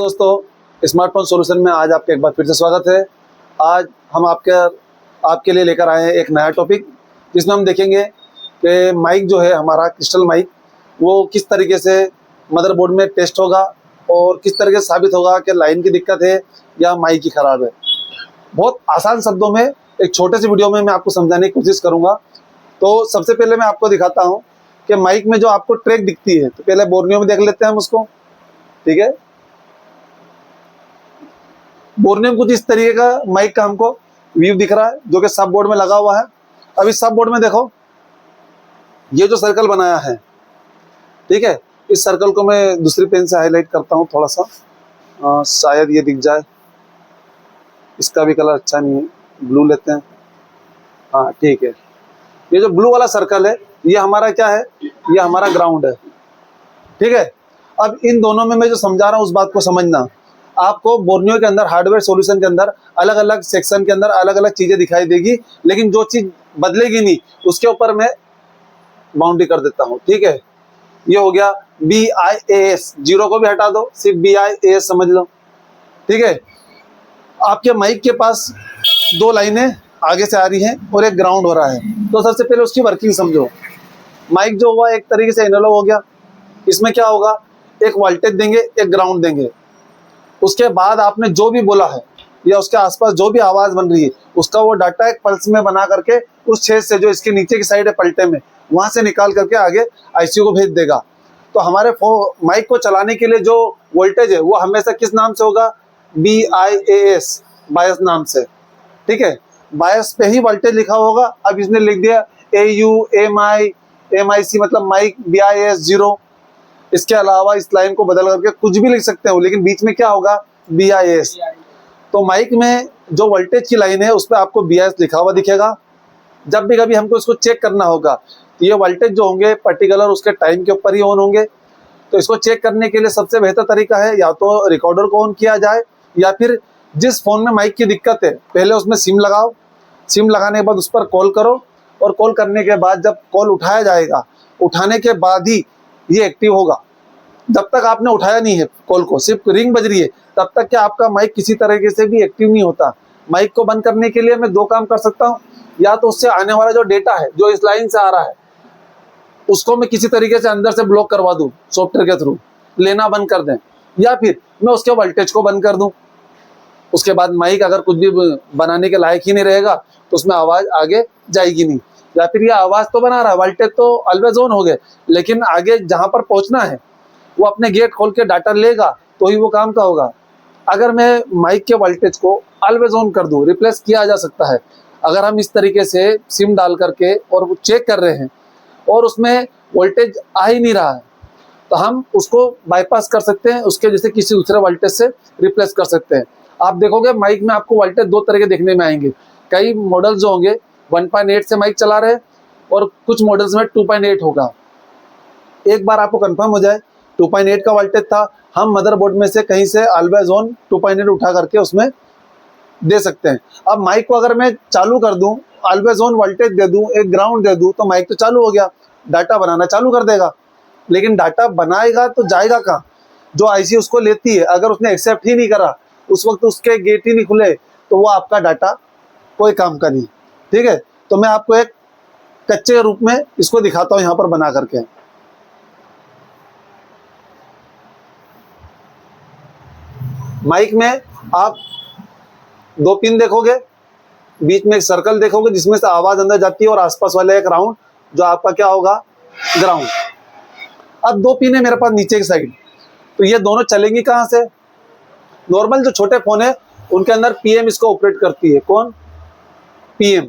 दोस्तों, smartphone solution में आज आपका एक बार फिर से स्वागत है। आज हम आपके लिए लेकर आए हैं एक नया टॉपिक, जिसमें हम देखेंगे कि माइक जो है हमारा क्रिस्टल माइक, वो किस तरीके से मदरबोर्ड में टेस्ट होगा और किस तरीके से साबित होगा कि लाइन की दिक्कत है या माइक ही खराब है। बहुत आसान शब्दों में एक छोटे से वीडियो में मैं आपको समझाने की कोशिश करूँगा। तो सबसे पहले मैं आपको दिखाता हूँ कि माइक में जो आपको ट्रैक दिखती है, तो पहले बोर्नियो में देख लेते हैं हम उसको। ठीक है, बोर्नियो में कुछ इस तरीके का माइक का हमको व्यू दिख रहा है, जो कि सब बोर्ड में लगा हुआ है। अब इस सब बोर्ड में देखो, ये जो सर्कल बनाया है, ठीक है, इस सर्कल को मैं दूसरी पेन से हाईलाइट करता हूँ थोड़ा सा, शायद ये दिख जाए। इसका भी कलर अच्छा नहीं है, ब्लू लेते हैं। हाँ ठीक है, ये जो ब्लू वाला सर्कल है, ये हमारा क्या है, ये हमारा ग्राउंड है। ठीक है, अब इन दोनों में मैं जो समझा रहा हूँ उस बात को समझना। आपको बोर्नियो के अंदर, हार्डवेयर सॉल्यूशन के अंदर अलग अलग सेक्शन के अंदर अलग अलग चीजें दिखाई देगी, लेकिन जो चीज बदलेगी नहीं उसके ऊपर मैं बाउंड्री कर देता हूँ। ठीक है, ये हो गया BIAS, जीरो को भी हटा दो, सिर्फ BIAS समझ लो। ठीक है, आपके माइक के पास दो लाइनें आगे से आ रही हैं और एक ग्राउंड हो रहा है। तो सबसे पहले उसकी वर्किंग समझो। माइक जो हुआ एक तरीके से एनालॉग हो गया। इसमें क्या होगा, एक वोल्टेज देंगे, एक ग्राउंड देंगे। उसके बाद आपने जो भी बोला है या उसके आसपास जो भी आवाज बन रही है, उसका वो डाटा एक पल्स में बना करके उस छेद से जो इसके नीचे की साइड है पलटे में, वहां से निकाल करके आगे ICU को भेज देगा। तो हमारे माइक को चलाने के लिए जो वोल्टेज है वो हमेशा किस नाम से होगा, BIAS, बायस नाम से। ठीक है, बायस पे ही वोल्टेज लिखा होगा। अब इसने लिख दिया AU मतलब माइक BIAS 0। इसके अलावा इस लाइन को बदल करके कुछ भी लिख सकते हो, लेकिन बीच में क्या होगा, BIS। तो माइक में जो वोल्टेज की लाइन है उस पर आपको BIS लिखा हुआ दिखेगा। जब भी कभी हमको इसको चेक करना होगा तो ये वोल्टेज जो होंगे पर्टिकुलर उसके टाइम के ऊपर ही ऑन होंगे। तो इसको चेक करने के लिए सबसे बेहतर तरीका है या तो रिकॉर्डर को ऑन किया जाए, या फिर जिस फोन में माइक की दिक्कत है पहले उसमें सिम लगाओ। सिम लगाने के बाद उस पर कॉल करो, और कॉल करने के बाद जब कॉल उठाया जाएगा, उठाने के बाद ही ये एक्टिव होगा। जब तक आपने उठाया नहीं है कॉल को, सिर्फ रिंग बज रही है, तब तक क्या आपका माइक किसी तरीके से भी एक्टिव नहीं होता। माइक को बंद करने के लिए मैं दो काम कर सकता हूँ, या तो उससे आने वाला जो डेटा है जो इस लाइन से आ रहा है उसको मैं किसी तरीके से अंदर से ब्लॉक करवा दूं, सॉफ्टवेयर के थ्रू लेना बंद कर दें, या फिर मैं उसके वोल्टेज को बंद कर दूं। उसके बाद माइक अगर कुछ भी बनाने के लायक ही नहीं रहेगा तो उसमें आवाज आगे जाएगी नहीं। या फिर यह आवाज तो बना रहा है, वोल्टेज तो ऑलवेज ऑन हो गए, लेकिन आगे जहां पर पहुंचना है वो अपने गेट खोल के डाटा लेगा तो ही वो काम का होगा। अगर मैं माइक के वोल्टेज को ऑलवेज ऑन कर दूं, रिप्लेस किया जा सकता है। अगर हम इस तरीके से सिम डाल करके और वो चेक कर रहे हैं और उसमें वोल्टेज आ ही नहीं रहा है, तो हम उसको बाईपास कर सकते हैं, उसके जैसे किसी दूसरे वोल्टेज से रिप्लेस कर सकते हैं। आप देखोगे माइक में आपको वोल्टेज दो तरह के देखने में आएंगे। कई मॉडल जो होंगे 1.8 से माइक चला रहे और कुछ मॉडल्स में 2.8 होगा। एक बार आपको कंफर्म हो जाए 2.8 का वोल्टेज था, हम मदरबोर्ड में से कहीं से ऑलवेज ऑन 2.8 उठा करके उसमें दे सकते हैं। अब माइक को अगर मैं चालू कर दूं, ऑलवेज ऑन वोल्टेज दे दूं, एक ग्राउंड दे दूं, तो माइक तो चालू हो गया, डाटा बनाना चालू कर देगा। लेकिन डाटा बनाएगा तो जाएगा कहाँ, जो IC उसको लेती है, अगर उसने एक्सेप्ट ही नहीं करा, उस वक्त उसके गेट ही नहीं खुले, तो वो आपका डाटा कोई काम का नहीं। ठीक है, तो मैं आपको एक कच्चे रूप में इसको दिखाता हूँ यहाँ पर बना करके। माइक में आप दो पिन देखोगे, बीच में एक सर्कल देखोगे जिसमें से आवाज अंदर जाती है, और आसपास वाले एक राउंड जो आपका क्या होगा, ग्राउंड। अब दो पिन है मेरे पास नीचे की साइड, तो ये दोनों चलेंगी कहां से। नॉर्मल जो छोटे फोन है उनके अंदर PM इसको ऑपरेट करती है। कौन, PM।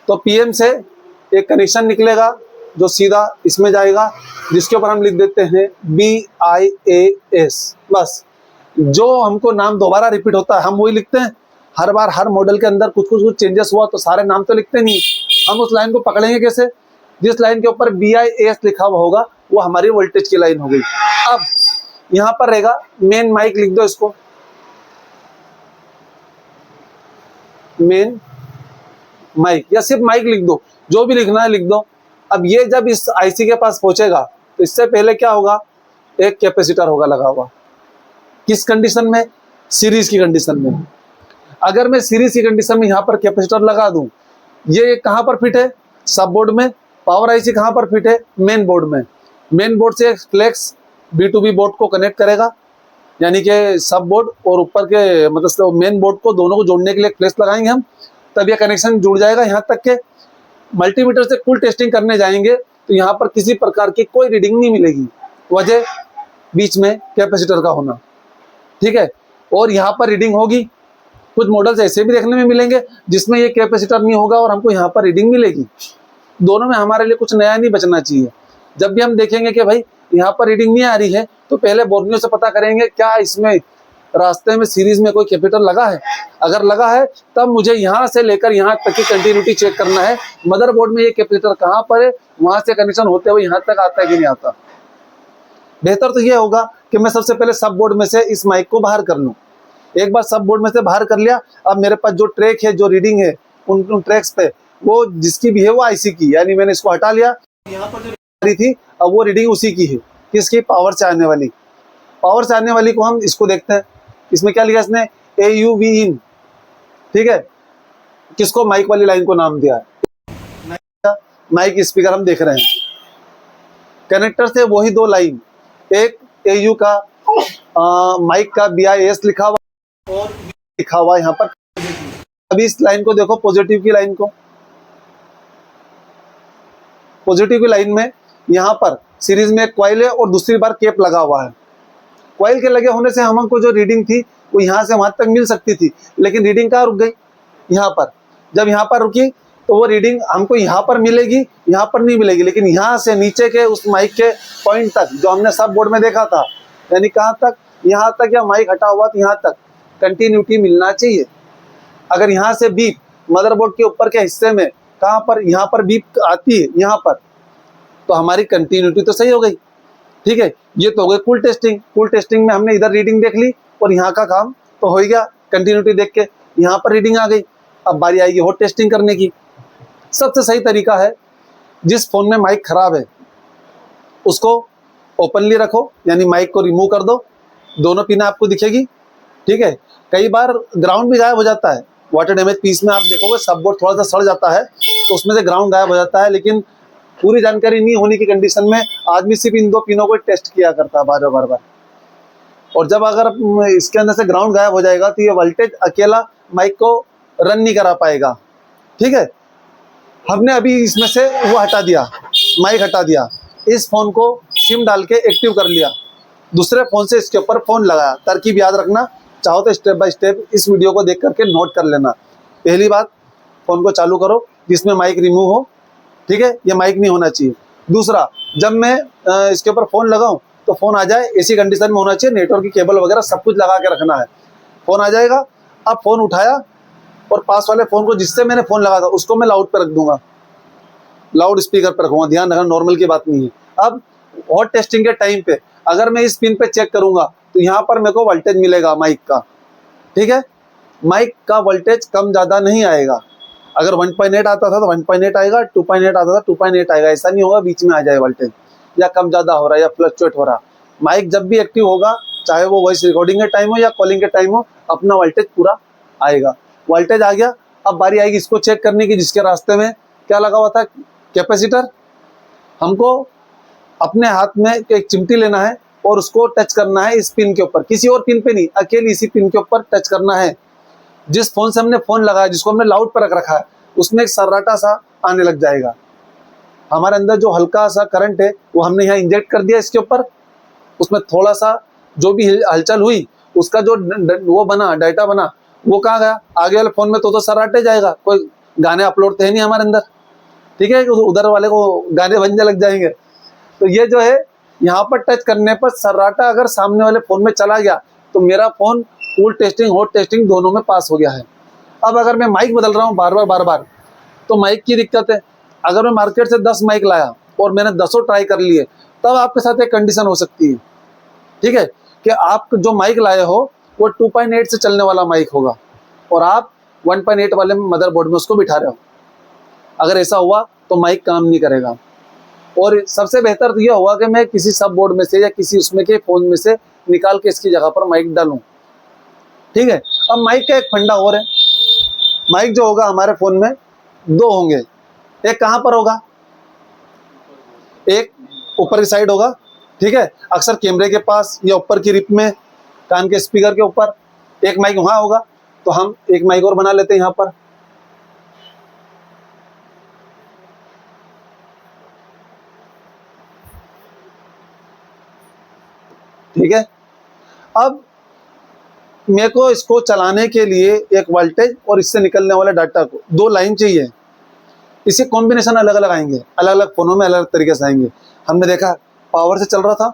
तो PM से एक कनेक्शन निकलेगा जो सीधा इसमें जाएगा, जिसके ऊपर हम लिख देते हैं BIAS। बस, जो हमको नाम दोबारा रिपीट होता है हम वही लिखते हैं। हर बार हर मॉडल के अंदर कुछ चेंजेस हुआ तो सारे नाम तो लिखते नहीं, हम उस लाइन को पकड़ेंगे कैसे, जिस लाइन के ऊपर BIAS लिखा हुआ होगा वो हमारी वोल्टेज की लाइन हो गई। अब यहां पर रहेगा मेन माइक, लिख दो इसको, मेन माइक, या सिर्फ माइक लिख दो, जो भी लिखना है लिख दो। अब ये जब इस IC के पास पहुंचेगा तो इससे पहले क्या होगा, एक कैपेसिटर होगा लगा हुआ। किस कंडीशन में? सीरीज की कंडीशन में। अगर मैं सीरीज की कंडीशन में यहाँ पर कैपेसिटर लगा दूं, ये कहाँ पर फिट है? सब बोर्ड में। पावर आईसी कहाँ पर फिट है? मेन बोर्ड में। मेन बोर्ड से फ्लेक्स B2B बोर्ड को कनेक्ट करेगा, यानी कि सब बोर्ड और ऊपर के मतलब मेन बोर्ड को दोनों को जोड़ने के लिए फ्लेक्स लगाएंगे हम, तब यह कनेक्शन जुड़ जाएगा। यहाँ तक के मल्टीमीटर से कुल टेस्टिंग करने जाएंगे तो यहाँ पर किसी प्रकार की कोई रीडिंग नहीं मिलेगी, वजह बीच में कैपेसिटर का होना, ठीक है। और यहाँ पर रीडिंग होगी। कुछ मॉडल्स ऐसे भी देखने में मिलेंगे जिसमें ये कैपेसिटर नहीं होगा और हमको यहाँ पर रीडिंग मिलेगी। दोनों में हमारे लिए कुछ नया नहीं बचना चाहिए। जब भी हम देखेंगे कि भाई यहाँ पर रीडिंग नहीं आ रही है, तो पहले बोर्नियो से पता करेंगे क्या इसमें रास्ते में सीरीज में कोई कैपेसिटर लगा है। अगर लगा है तब मुझे यहाँ से लेकर यहाँ तक की कंटिन्यूटी चेक करना है, मदरबोर्ड में ये कैपेसिटर कहाँ पर है, वहां से कनेक्शन होते हुए यहाँ तक आता है कि नहीं आता। बेहतर तो ये होगा कि मैं सबसे पहले सब बोर्ड में से इस माइक को बाहर कर लूँ। एक बार सब बोर्ड में से बाहर कर लिया, अब मेरे पास जो ट्रैक है, जो रीडिंग है उन ट्रैक्स पे, वो जिसकी भी है वो आईसी की, यानी मैंने इसको हटा लिया। यहाँ पर जो आ रही थी अब वो रीडिंग उसी की है। किसकी? पावर से आने वाली। पावर से आने वाली को हम इसको देखते हैं, इसमें क्या लिखा इसने? AUV इन, ठीक है। किसको? माइक वाली लाइन को नाम दिया है। माइक स्पीकर हम देख रहे हैं, कनेक्टर से वही दो लाइन, एक AU का माइक का BIS लिखा हुआ और लिखा हुआ यहाँ पर। अभी इस लाइन को देखो, पॉजिटिव की लाइन को। पॉजिटिव की लाइन में यहाँ पर सीरीज में एक कॉइल है और दूसरी बार केप लगा हुआ है। कॉइल के लगे होने से हमको जो रीडिंग थी वो यहाँ से वहां तक मिल सकती थी, लेकिन रीडिंग कहाँ रुक गई? यहाँ पर। जब यहाँ पर रुकी तो वो रीडिंग हमको यहाँ पर मिलेगी, यहाँ पर नहीं मिलेगी, लेकिन यहाँ से नीचे के उस माइक के पॉइंट तक जो हमने सब बोर्ड में देखा था, यानी कहाँ तक? यहाँ तक, या माइक हटा हुआ तो यहाँ तक कंटिन्यूटी मिलना चाहिए। अगर यहाँ से बीप मदरबोर्ड के ऊपर के हिस्से में कहाँ पर, यहाँ पर बीप आती है यहाँ पर, तो हमारी कंटिन्यूटी तो सही हो गई, ठीक है। ये तो हो गई कुल टेस्टिंग। कुल टेस्टिंग में हमने इधर रीडिंग देख ली और यहाँ का काम तो हो ही गया, कंटिन्यूटी देख के यहाँ पर रीडिंग आ गई। अब बारी आएगी हॉट टेस्टिंग करने की। सबसे सही तरीका है, जिस फोन में माइक खराब है उसको ओपनली रखो, यानी माइक को रिमूव कर दो, दोनों पिन आपको दिखेगी, ठीक है। कई बार ग्राउंड भी गायब हो जाता है। वाटर डैमेज पीस में आप देखोगे सब बोर्ड थोड़ा सा सड़ जाता है तो उसमें से ग्राउंड गायब हो जाता है, लेकिन पूरी जानकारी नहीं होने की कंडीशन में आदमी सिर्फ इन दो पिनों को टेस्ट किया करता है बार बार। और जब अगर इसके अंदर से ग्राउंड गायब हो जाएगा तो ये वोल्टेज अकेला माइक को रन नहीं करा पाएगा, ठीक है। हमने अभी इसमें से वो हटा दिया, माइक हटा दिया, इस फोन को सिम डाल के एक्टिव कर लिया, दूसरे फोन से इसके ऊपर फोन लगाया। तरकीब याद रखना, चाहो तो स्टेप बाय स्टेप इस वीडियो को देख करके नोट कर लेना। पहली बात, फोन को चालू करो जिसमें माइक रिमूव हो, ठीक है, ये माइक नहीं होना चाहिए। दूसरा, जब मैं इसके ऊपर फोन लगाऊं तो फोन आ जाए ऐसी कंडीशन में होना चाहिए, नेटवर्क की केबल वगैरह सब कुछ लगा के रखना है। फोन आ जाएगा, अब फोन उठाया और पास वाले फोन को जिससे मैंने फोन लगा था उसको मैं लाउड पे रख दूंगा, लाउड स्पीकर पर रखूंगा, ध्यान रखना नॉर्मल की बात नहीं है। अब हॉट टेस्टिंग के टाइम पे अगर मैं इस पिन पे चेक करूंगा तो यहाँ पर मेरे को वोल्टेज मिलेगा माइक का, ठीक है। माइक का वोल्टेज कम ज्यादा नहीं आएगा। अगर 1.8 आता था तो 1.8 आएगा, 2.8 आता था 2.8 आएगा, ऐसा नहीं होगा बीच में आ जाए वोल्टेज या कम ज्यादा हो रहा है या फ्लक्चुएट हो रहा। माइक जब भी एक्टिव होगा, चाहे वो वॉइस रिकॉर्डिंग के टाइम हो या कॉलिंग के टाइम हो, अपना वोल्टेज पूरा आएगा। वोल्टेज आ गया, अब बारी आएगी इसको चेक करने की, जिसके रास्ते में क्या लगा हुआ था? कैपेसिटर। हमको अपने हाथ में एक चिमटी लेना है और उसको टच करना है इस पिन के ऊपर, किसी और पिन पे नहीं, अकेली इसी पिन के ऊपर टच करना है। जिस फोन से हमने फोन लगाया, जिसको हमने लाउड पर रख रखा है, उसमें एक सर्राटा सा आने लग जाएगा। हमारे अंदर जो हल्का सा करंट है वो हमने यहाँ इंजेक्ट कर दिया इसके ऊपर, उसमें थोड़ा सा जो भी हलचल हुई उसका जो वो बना, डाटा बना, वो कहाँ गया? आगे वाले फोन में तो सर्राटे जाएगा। कोई गाने अपलोड तो है नहीं हमारे अंदर, ठीक है, उधर वाले को गाने बजने लग जाएंगे। तो ये जो है यहाँ पर टच करने पर सर्राटा अगर सामने वाले फोन में चला गया तो मेरा phone cool testing hot testing दोनों में पास हो गया है। अब अगर मैं माइक बदल रहा हूँ बार बार तो माइक की दिक्कत है। अगर मैं मार्केट से 10 माइक लाया और मैंने 10 ट्राई कर लिए, तब आपके साथ एक कंडीशन हो सकती है, ठीक है, कि आप जो माइक लाए हो वो 2.8 से चलने वाला माइक होगा और आप 1.8 वाले मदरबोर्ड में उसको बिठा रहे हो। अगर ऐसा हुआ तो माइक काम नहीं करेगा। और सबसे बेहतर तो यह होगा कि मैं किसी सब बोर्ड में से या किसी उसमें के फोन में से निकाल के इसकी जगह पर माइक डालूं। ठीक है, अब माइक का एक फंडा और है। माइक जो होगा हमारे फोन में दो होंगे, एक कहां पर होगा, एक ऊपर की साइड होगा। ठीक है, अक्सर कैमरे के पास या ऊपर की रिप में कान के स्पीकर के ऊपर एक माइक वहां होगा। तो हम एक माइक और बना लेते हैं यहां पर। ठीक है, अब मेरे को इसको चलाने के लिए एक वोल्टेज और इससे निकलने वाले डाटा को दो लाइन चाहिए। इसे कॉम्बिनेशन अलग अलग आएंगे, अलग अलग फोनों में अलग अलग तरीके से आएंगे। हमने देखा पावर से चल रहा था,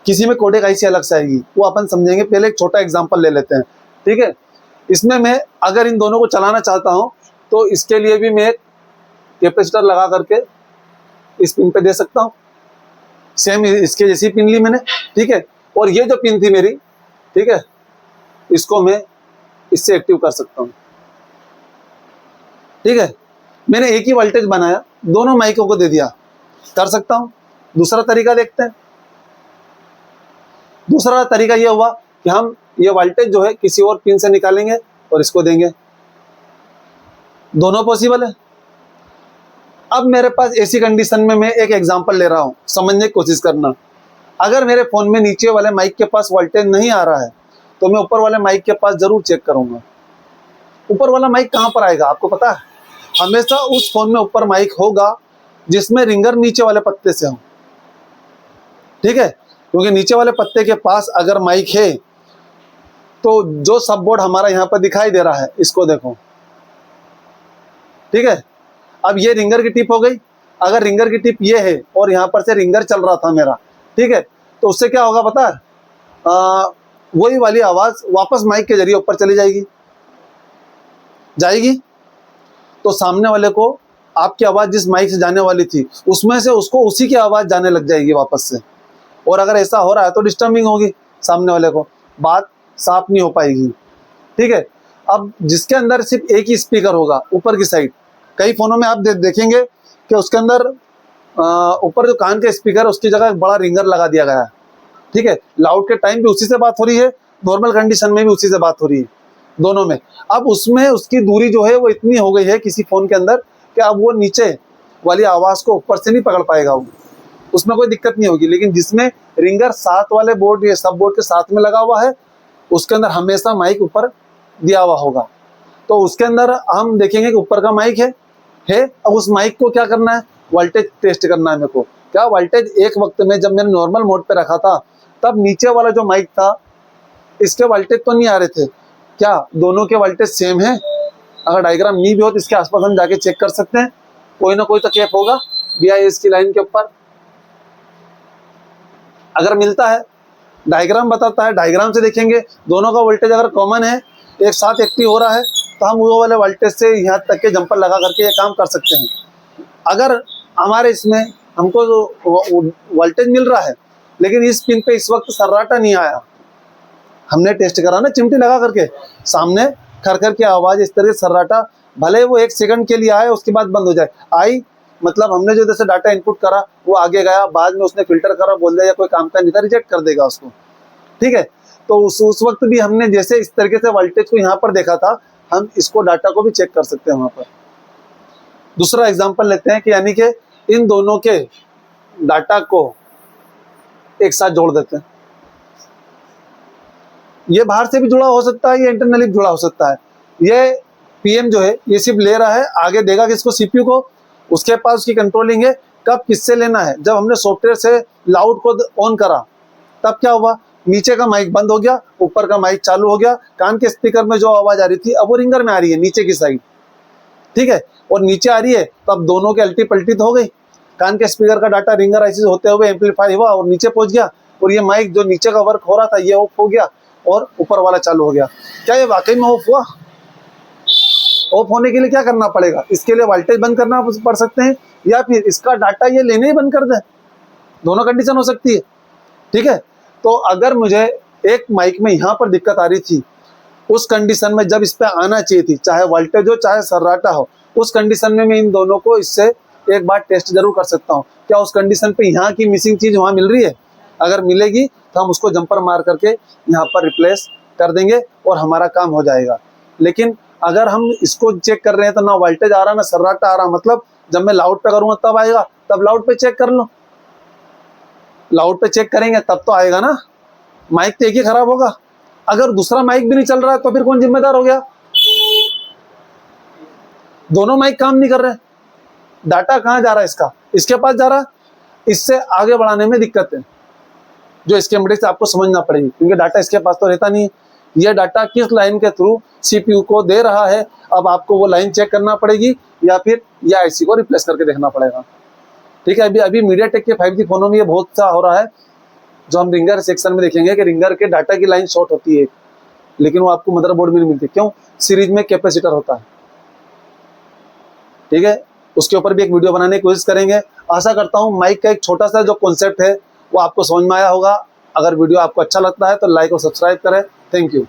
किसी में कोडेक आईसी अलग से आएगी, वो अपन समझेंगे। पहले एक छोटा एग्जांपल ले लेते हैं। ठीक है, इसमें मैं अगर इन दोनों को चलाना चाहता हूं तो इसके लिए भी मैं एक कैपेसिटर लगा करके इस पिन पे दे सकता हूं। सेम इसके जैसी पिन ली मैंने। ठीक है, और ये जो पिन थी मेरी, ठीक है, इसको मैं इससे एक्टिव कर सकता हूं। ठीक है, मैंने एक ही वोल्टेज बनाया, दोनों माइकों को दे दिया, कर सकता हूं। दूसरा तरीका देखते हैं। दूसरा तरीका यह हुआ कि हम ये वोल्टेज जो है किसी और पिन से निकालेंगे और इसको देंगे। दोनों पॉसिबल है। अब मेरे पास ऐसी कंडीशन में मैं एक एग्जांपल ले रहा हूं, समझने की कोशिश करना। अगर मेरे फोन में नीचे वाले माइक के पास वोल्टेज नहीं आ रहा है तो मैं ऊपर वाले माइक के पास जरूर चेक करूंगा। ऊपर वाला माइक कहां पर आएगा आपको पता है? हमेशा उस फोन में ऊपर माइक होगा जिसमें रिंगर नीचे वाले पत्ते से हो। ठीक है, क्योंकि नीचे वाले पत्ते के पास अगर माइक है तो जो सब बोर्ड हमारा यहाँ पर दिखाई दे रहा है, इसको देखो। ठीक है, अब ये रिंगर की टिप हो गई। अगर रिंगर की टिप ये है और यहाँ पर से रिंगर चल रहा था मेरा, ठीक है, तो उससे क्या होगा पता है? वही वाली आवाज वापस माइक के जरिए ऊपर चली जाएगी। तो सामने वाले को आपकी आवाज जिस माइक से जाने वाली थी उसमें से उसको उसी की आवाज जाने लग जाएगी वापस से। और अगर ऐसा हो रहा है तो डिस्टर्बिंग होगी, सामने वाले को बात साफ नहीं हो पाएगी। ठीक है, अब जिसके अंदर सिर्फ एक ही स्पीकर होगा ऊपर की साइड, कई फोनों में आप देखेंगे कि उसके अंदर ऊपर जो कान के स्पीकर है उसकी जगह एक बड़ा रिंगर लगा दिया गया है। ठीक है, लाउड के टाइम भी उसी से बात हो रही है, नॉर्मल कंडीशन में भी उसी से बात हो रही है, दोनों में। अब उसमें उसकी दूरी जो है वो इतनी हो गई है किसी फोन के अंदर कि अब वो नीचे वाली आवाज को ऊपर से नहीं पकड़ पाएगा, वो उसमें कोई दिक्कत नहीं होगी। लेकिन जिसमें रिंगर साथ वाले बोर्ड या सब बोर्ड के साथ में लगा हुआ है उसके अंदर हमेशा माइक ऊपर दिया हुआ होगा। तो उसके अंदर हम देखेंगे कि ऊपर का माइक है। अब उस माइक को क्या करना है? वोल्टेज टेस्ट करना है मेरे को। क्या वोल्टेज एक वक्त में जब मैंने नॉर्मल मोड पे रखा था तब नीचे वाला जो माइक था इसके वोल्टेज तो नहीं आ रहे थे, क्या दोनों के वोल्टेज सेम है? अगर डायग्राम नहीं भी हो तो इसके आसपास हम जाके चेक कर सकते हैं, कोई ना कोई तो कैप होगा BIS की लाइन के ऊपर। अगर मिलता है, डायग्राम बताता है, डायग्राम से देखेंगे दोनों का वोल्टेज अगर कॉमन है, एक साथ एक्टिव हो रहा है, तो हम वो वाले वोल्टेज से यहाँ तक के जंपर लगा करके ये काम कर सकते हैं। अगर हमारे इसमें हमको जो वोल्टेज मिल रहा है लेकिन इस पिन पे इस वक्त सर्राटा नहीं आया, हमने टेस्ट करा ना चिमटी लगा करके, सामने खरखर की आवाज इस तरह सर्राटा, भले वो 1 सेकंड के लिए आए उसके बाद बंद हो जाए, आई मतलब हमने जो जैसे डाटा इनपुट करा वो आगे गया, बाद में उसने फिल्टर करा, बोल दिया कोई काम का नहीं था, रिजेक्ट कर देगा उसको। ठीक है, तो उस वक्त भी हमने जैसे इस तरीके से वोल्टेज को यहाँ पर देखा था, हम इसको डाटा को भी चेक कर सकते हैं वहां पर। दूसरा एग्जांपल लेते हैं कि यानी कि इन दोनों के डाटा को एक साथ जोड़ देते हैं। ये बाहर से भी जुड़ा हो सकता है, ये इंटरनली भी जुड़ा हो सकता है। ये PM जो है ये सिर्फ ले रहा है, आगे देगा किसको? CPU को। उसके पास उसकी कंट्रोलिंग है कब किससे लेना है। जब हमने सॉफ्टवेयर से लाउड को ऑन करा तब क्या हुआ? नीचे का माइक बंद हो गया, ऊपर का माइक चालू हो गया। कान के स्पीकर में जो आवाज आ रही थी अब वो रिंगर में आ रही है नीचे की साइड। ठीक है, और नीचे आ रही है तो अब दोनों के अल्टी पल्टी तो हो गई। कान के स्पीकर का डाटा रिंगर आईसी से होते हुए एम्पलीफाई हुआ और नीचे पहुंच गया, और ये माइक जो नीचे का वर्क हो रहा था ये ऑफ हो गया और ऊपर वाला चालू हो गया। क्या ये वाकई में ऑफ हुआ? ऑफ होने के लिए क्या करना पड़ेगा? इसके लिए वोल्टेज बंद करना पड़ सकते हैं या फिर इसका डाटा ये लेने ही बंद कर दे, दोनों कंडीशन हो सकती है। ठीक है, तो अगर मुझे एक माइक में यहाँ पर दिक्कत आ रही थी, उस कंडीशन में जब इस पे आना चाहिए थी, चाहे वोल्टेज हो चाहे सर्राटा हो, उस कंडीशन में मैं इन दोनों को इससे एक बार टेस्ट जरूर कर सकता हूँ। क्या उस कंडीशन पे यहाँ की मिसिंग चीज वहां मिल रही है? अगर मिलेगी तो हम उसको जंपर मार करके यहाँ पर रिप्लेस कर देंगे और हमारा काम हो जाएगा। लेकिन अगर हम इसको चेक कर रहे हैं तो ना वोल्टेज आ रहा ना सर्राटा आ रहा, मतलब जब मैं लाउड पे करूंगा तब आएगा, तब लाउड पे चेक कर लो, लाउड पे चेक करेंगे तब तो आएगा ना। माइक तो एक ही खराब होगा, अगर दूसरा माइक भी नहीं चल रहा है तो फिर कौन जिम्मेदार हो गया? दोनों माइक काम नहीं कर रहे, डाटा कहाँ जा रहा है? इसका इसके पास जा रहा है, इससे आगे बढ़ाने में दिक्कत है, जो स्कीमेटिक्स आपको समझना पड़ेगी, क्योंकि डाटा इसके पास तो रहता नहीं है। ये डाटा किस लाइन के थ्रू सीपीयू को दे रहा है, अब आपको वो लाइन चेक करना पड़ेगी या फिर ये आईसी को रिप्लेस करके देखना पड़ेगा। ठीक है, अभी मीडियाटेक के 5G फोनों में ये बहुत सा हो रहा है, जो हम रिंगर सेक्शन में देखेंगे कि रिंगर के डाटा की लाइन शॉर्ट होती है, लेकिन वो आपको मदरबोर्ड में नहीं मिलती। क्यों? सीरीज में कैपेसिटर होता है। ठीक है, उसके ऊपर भी एक वीडियो बनाने की कोशिश करेंगे। आशा करता हूँ माइक का एक छोटा सा जो कॉन्सेप्ट है वो आपको समझ में आया होगा। अगर वीडियो आपको अच्छा लगता है तो लाइक और सब्सक्राइब करें। Thank you.